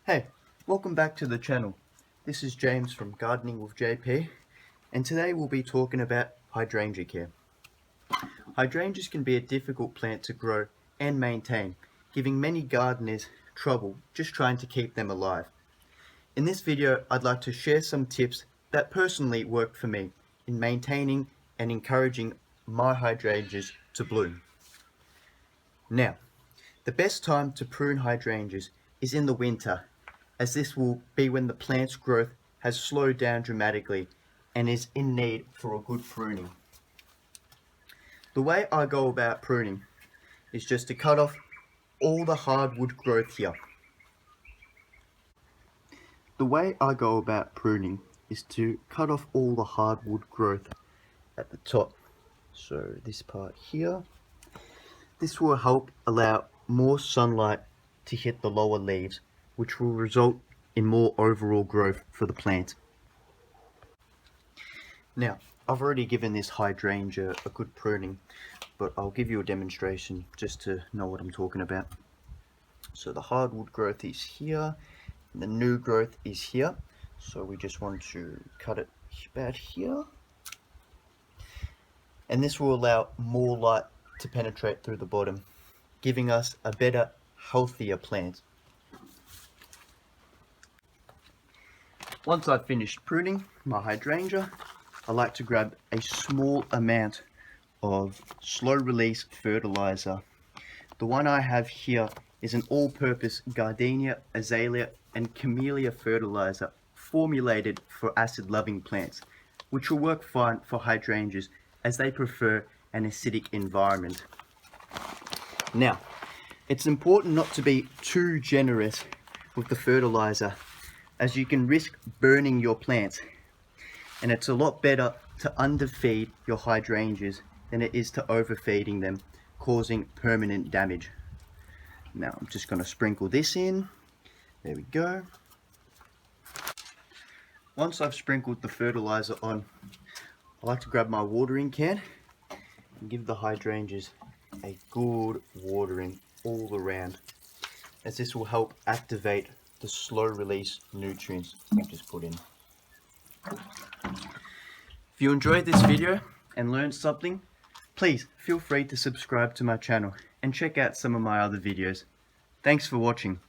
Hey, welcome back to the channel. This is James from Gardening with JP, and today we'll be talking about hydrangea care. Hydrangeas can be a difficult plant to grow and maintain, giving many gardeners trouble just trying to keep them alive. In this video, I'd like to share some tips that personally worked for me in maintaining and encouraging my hydrangeas to bloom. Now, the best time to prune hydrangeas is in the winter, as this will be when the plant's growth has slowed down dramatically and is in need for a good pruning. The way I go about pruning is just to cut off all the hardwood growth here. The way I go about pruning is to cut off all the hardwood growth at the top. So this part here, this will help allow more sunlight to hit the lower leaves, which will result in more overall growth for the plant. Now, I've already given this hydrangea a good pruning, but I'll give you a demonstration just to know what I'm talking about. So the hardwood growth is here, and the new growth is here. So we just want to cut it about here. And this will allow more light to penetrate through the bottom, giving us a better, healthier plant. Once I've finished pruning my hydrangea, I like to grab a small amount of slow release fertilizer. The one I have here is an all-purpose gardenia, azalea and camellia fertilizer formulated for acid-loving plants, which will work fine for hydrangeas as they prefer an acidic environment. Now, it's important not to be too generous with the fertilizer, as you can risk burning your plants, and it's a lot better to underfeed your hydrangeas than it is to overfeeding them, causing permanent damage. Now I'm just going to sprinkle this in. There we go. Once I've sprinkled the fertilizer on, I like to grab my watering can and give the hydrangeas a good watering all around, as this will help activate the slow release nutrients I've just put in. If you enjoyed this video and learned something, please feel free to subscribe to my channel and check out some of my other videos. Thanks for watching.